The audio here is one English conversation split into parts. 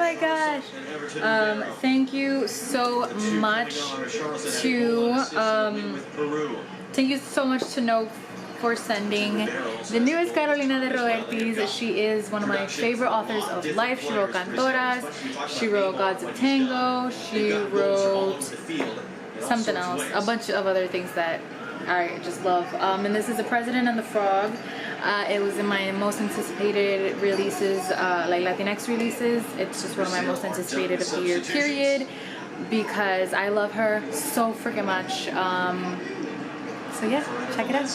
my gosh. Thank you so much to Know for sending the newest Carolina de Robertis. She is one of my favorite authors of life. She wrote Cantoras, she wrote Gods of Tango, she wrote something else, a bunch of other things that I just love. And this is The President and the Frog. It was in my most anticipated releases, like Latinx releases. It's just one of my most anticipated of the year, period, because I love her so freaking much. So yeah, check it out.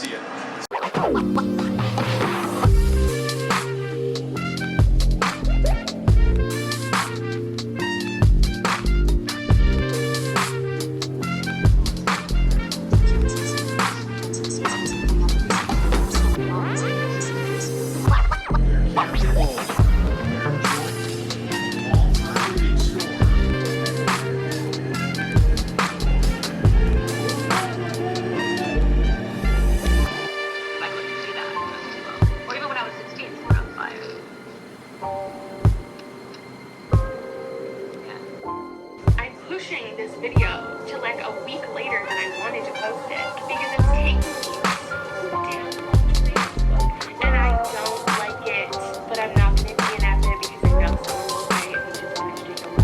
This video to like a week later than I wanted to post it because it's taking me so damn long to read this book, and I don't like it, but I'm not going to DNF it because I know someone will write it,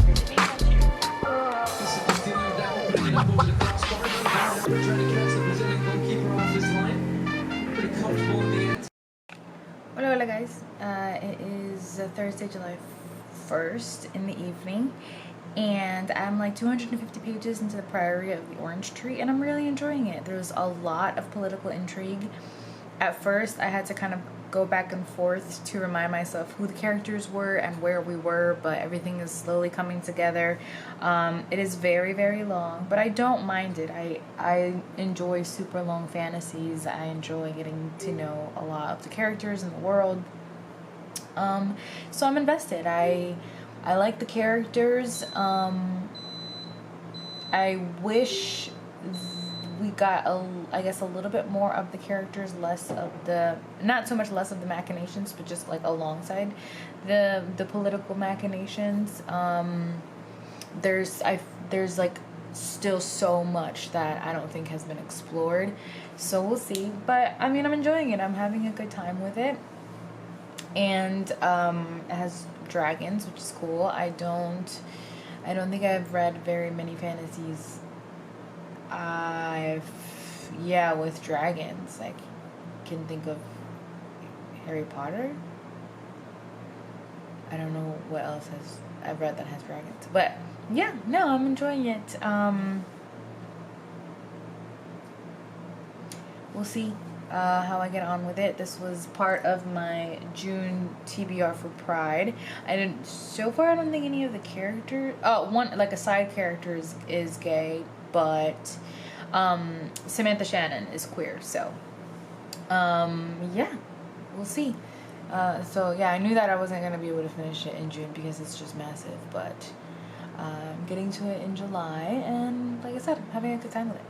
which is finished in 11 to be Hola, hola guys. It is Thursday, July 1st in the evening. And I'm like 250 pages into the Priory of the Orange Tree, and I'm really enjoying it. There's a lot of political intrigue. At first, I had to kind of go back and forth to remind myself who the characters were and where we were, but everything is slowly coming together. It is very, very long, but I don't mind it. I enjoy super long fantasies. I enjoy getting to know a lot of the characters in the world. So I'm invested. I like the characters. I wish we got I guess a little bit more of the characters, less of the, not so much less of the machinations, but just like alongside the political machinations. There's like still so much that I don't think has been explored, so we'll see. But I mean, I'm enjoying it. I'm having a good time with it. And it has dragons, which is cool. I don't think I've read very many fantasies with dragons. I can think of Harry Potter. I don't know what else I've read that has dragons, but yeah, no, I'm enjoying it. We'll see how I get on with it. This was part of my June TBR for Pride. So far I don't think any of the characters, one, like a side character is gay, but Samantha Shannon is queer, so yeah, we'll see. So yeah, I knew that I wasn't going to be able to finish it in June because it's just massive, but I'm getting to it in July, and like I said, I'm having a good time with it.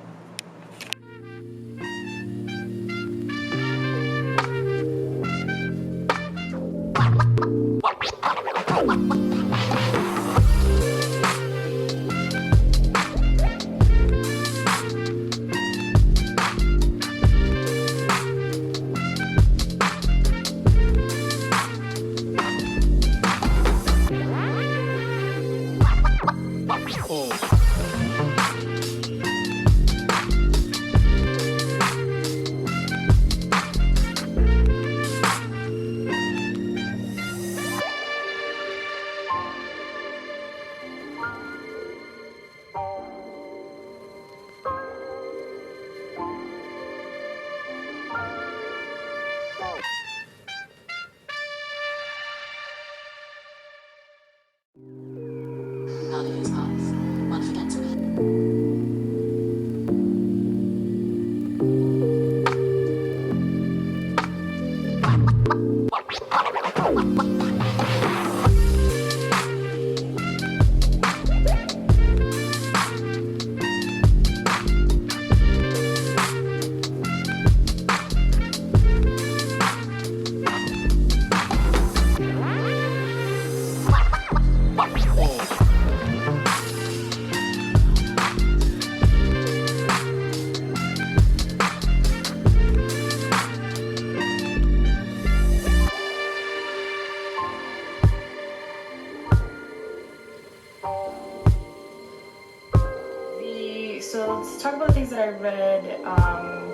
so let's talk about things that I read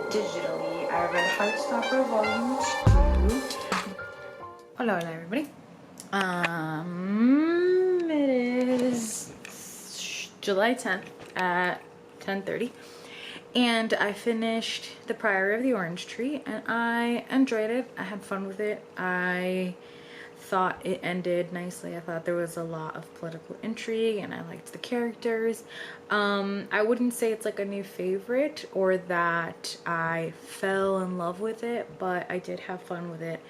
digitally. I read Heartstopper Volume 2. Hola, hola everybody. It is July 10th at 10:30. And I finished The Priory of the Orange Tree and I enjoyed it. I had fun with it. I thought it ended nicely. I thought there was a lot of political intrigue and I liked the characters. I wouldn't say it's like a new favorite or that I fell in love with it, but I did have fun with it.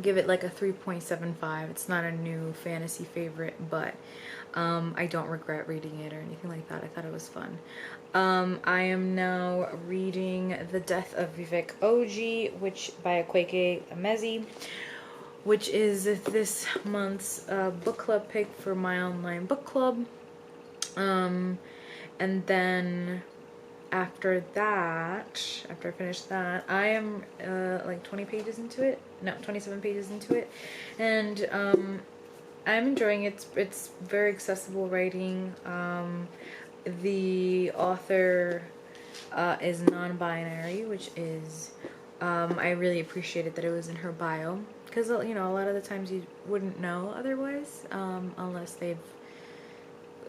Give it like a 3.75. It's not a new fantasy favorite, but I don't regret reading it or anything like that. I thought it was fun. I am now reading The Death of Vivek Oji, which by Akweke Emezi, which is this month's book club pick for my online book club. And then after that, after I finish that, I am like 20 pages into it. No, 27 pages into it. And I'm enjoying it. It's very accessible writing. The author is non-binary, which is I really appreciated that it was in her bio, because you know, a lot of the times you wouldn't know otherwise unless they've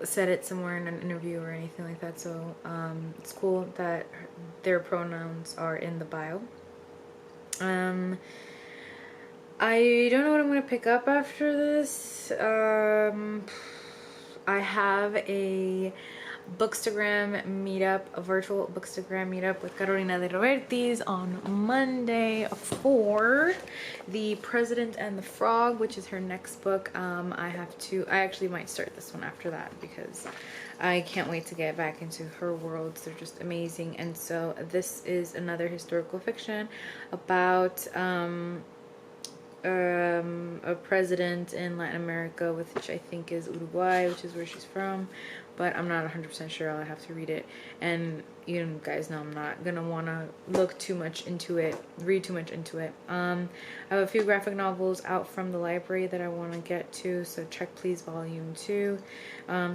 said it somewhere in an interview or anything like that. So it's cool that their pronouns are in the bio. I don't know what I'm gonna pick up after this. I have a Bookstagram meetup, a virtual Bookstagram meetup with Carolina de Robertis on Monday for The President and the Frog, which is her next book. I actually might start this one after that because I can't wait to get back into her worlds. They're just amazing. And so this is another historical fiction about a president in Latin America, which I think is Uruguay, which is where she's from, but I'm not 100% sure. I'll have to read it, and you guys know I'm not gonna want to look too much into it, read too much into it. I have a few graphic novels out from the library that I want to get to, so Check Please Volume 2,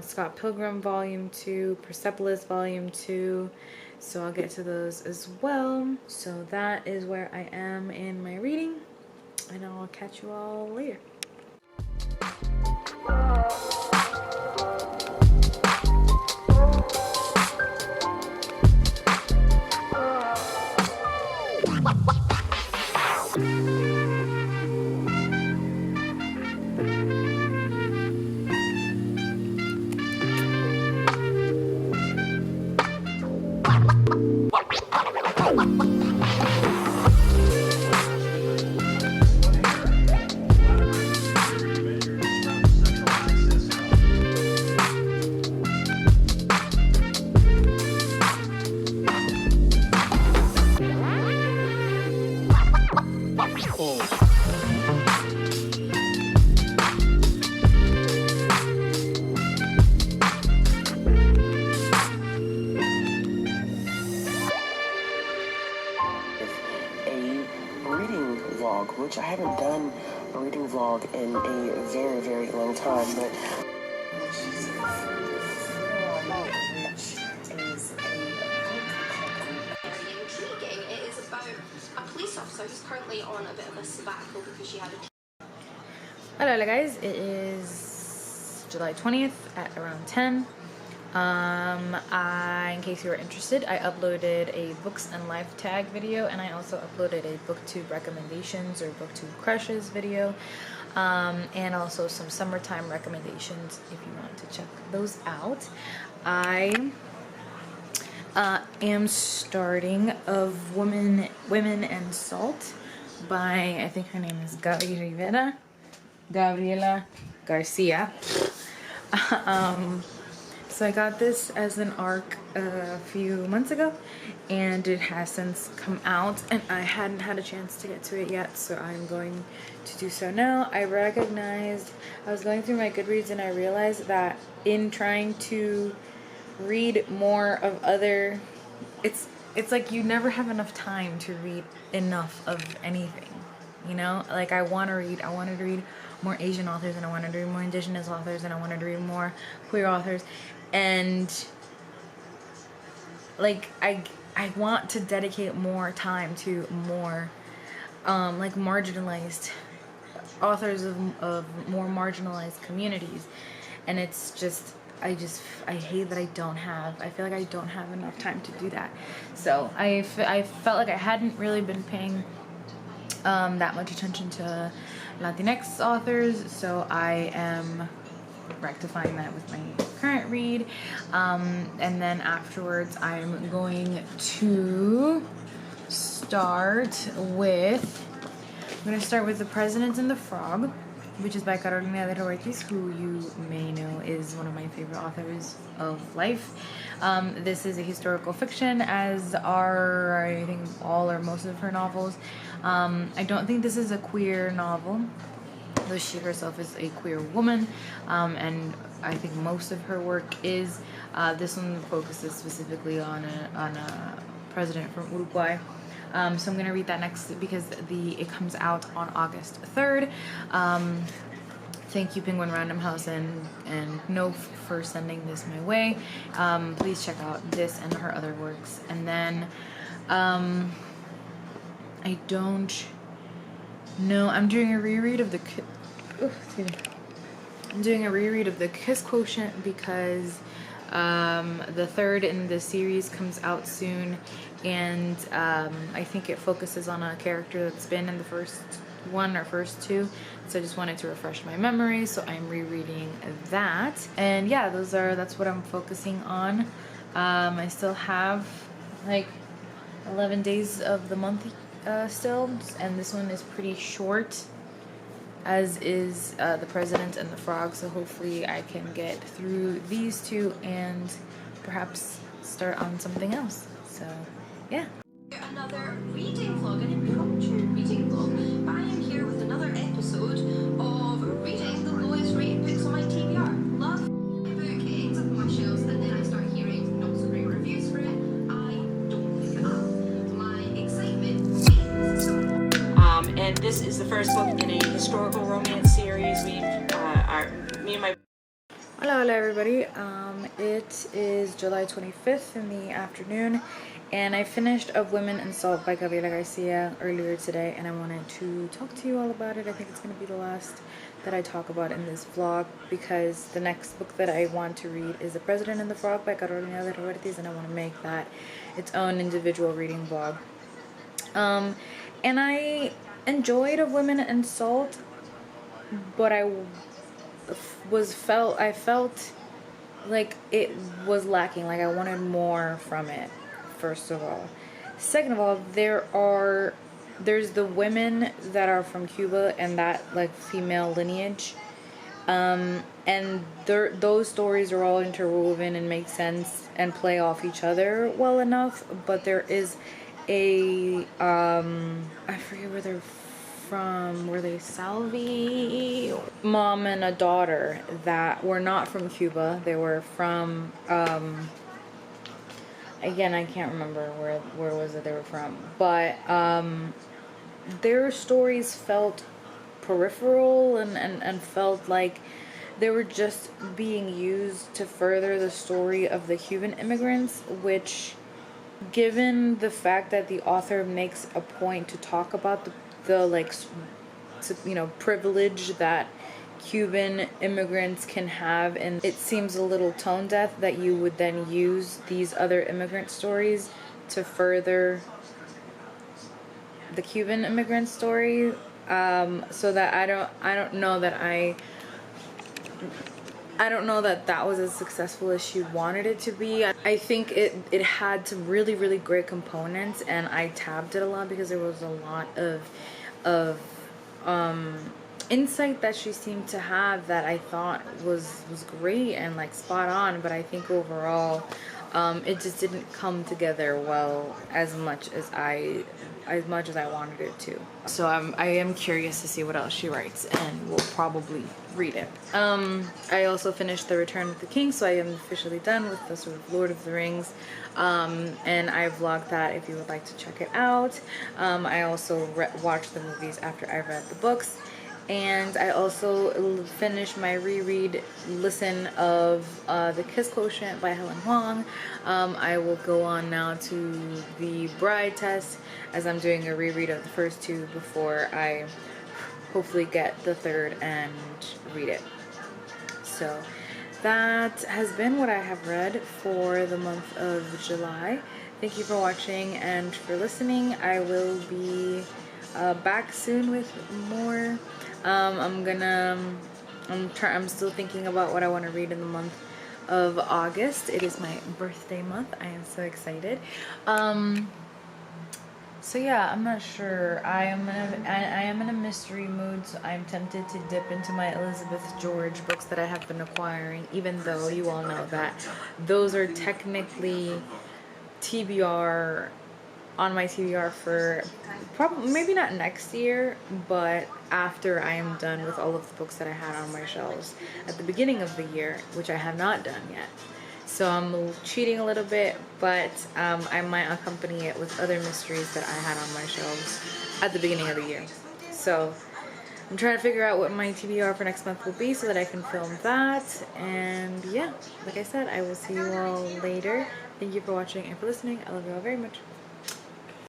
Scott Pilgrim Volume 2, Persepolis Volume 2, so I'll get to those as well. So that is where I am in my reading, and I'll catch you all later. Which I haven't done a reading vlog in a very, very long time, but intriguing. It is about a police officer who's currently on a bit of a sabbatical because she had a... Hello guys, it is July 20th at around 10. In case you were interested, I uploaded a books and life tag video, and I also uploaded a booktube recommendations or booktube crushes video, and also some summertime recommendations if you want to check those out. I am starting Of Women and Salt by, I think her name is Gabriela Garcia. So I got this as an ARC a few months ago, and it has since come out, and I hadn't had a chance to get to it yet, so I'm going to do so now. I was going through my Goodreads and I realized that in trying to read more of other, it's like you never have enough time to read enough of anything, you know? Like I wanted to read more Asian authors, and I wanted to read more Indigenous authors, and I wanted to read more queer authors, and like I want to dedicate more time to more like marginalized authors of more marginalized communities, and it's just I hate that I feel like I don't have enough time to do that. So I felt like I hadn't really been paying that much attention to Latinx authors, so I am rectifying that with my current read, and then afterwards I'm going to start with The President and the Frog, which is by Carolina de Roertes, who you may know is one of my favorite authors of life. This is a historical fiction, as are, I think, all or most of her novels. I don't think this is a queer novel, though she herself is a queer woman, and I think most of her work is. This one focuses specifically on a president from Uruguay. So I'm going to read that next because it comes out on August 3rd. Thank you, Penguin Random House and No for sending this my way. Please check out this and her other works. And then I don't know. I'm doing a reread of the Kiss Quotient because the third in the series comes out soon, and I think it focuses on a character that's been in the first one or first two, so I just wanted to refresh my memory, so I'm rereading that. And yeah, that's what I'm focusing on. I still have like 11 days of the month still, and this one is pretty short, as is The President and the Frog, so hopefully I can get through these two and perhaps start on something else. So yeah. Another reading vlog, an impromptu reading vlog. I am here with another episode of reading the lowest rated books on my TBR. Love a book, it ends up on my shelves, and then I start hearing not so great reviews for it. I don't pick it up. My excitement wanes. And this is the first book in a historical romance series. Me and my Hola everybody. It is July 25th in the afternoon, and I finished Of Women and Salt by Gabriela Garcia earlier today, and I wanted to talk to you all about it. I think it's going to be the last that I talk about in this vlog, because the next book that I want to read is The President and the Frog by Carolina de Roertes, and I want to make that its own individual reading vlog. And I enjoyed Of Women and Salt, but I felt like it was lacking. Like I wanted more from it, first of all. Second of all, there's the women that are from Cuba and that like female lineage, and those stories are all interwoven and make sense and play off each other well enough. But there is a I forget where they're from. Were they Salvi? Mom and a daughter that were not from Cuba. They were from again, I can't remember where was it they were from, but their stories felt peripheral and felt like they were just being used to further the story of the Cuban immigrants, which, given the fact that the author makes a point to talk about the privilege that Cuban immigrants can have, and it seems a little tone deaf that you would then use these other immigrant stories to further the Cuban immigrant story, so that I don't know that that was as successful as she wanted it to be. I think it had some really, really great components, and I tabbed it a lot because there was a lot of insight that she seemed to have that I thought was great and like spot on, but I think overall it just didn't come together well as much as I wanted it to. So I am curious to see what else she writes, and we'll probably read it. I also finished The Return of the King, so I am officially done with the sort of Lord of the Rings, and I vlogged that if you would like to check it out. I also watched the movies after I read the books, And I also finished my reread listen of The Kiss Quotient by Helen Huang. I will go on now to the Bride test, as I'm doing a reread of the first two before I hopefully get the third and read it. So that has been what I have read for the month of July. Thank you for watching and for listening. I will be back soon with more. I'm still thinking about what I want to read in the month of August. It is my birthday month. I am so excited. So yeah, I'm not sure. I am in a mystery mood, so I'm tempted to dip into my Elizabeth George books that I have been acquiring, even though you all know that those are technically TBR, on my TBR for probably maybe not next year, but after I am done with all of the books that I had on my shelves at the beginning of the year, which I have not done yet. So I'm cheating a little bit, but I might accompany it with other mysteries that I had on my shelves at the beginning of the year. So I'm trying to figure out what my TBR for next month will be so that I can film that. And yeah, like I said, I will see you all later. Thank you for watching and for listening. I love you all very much.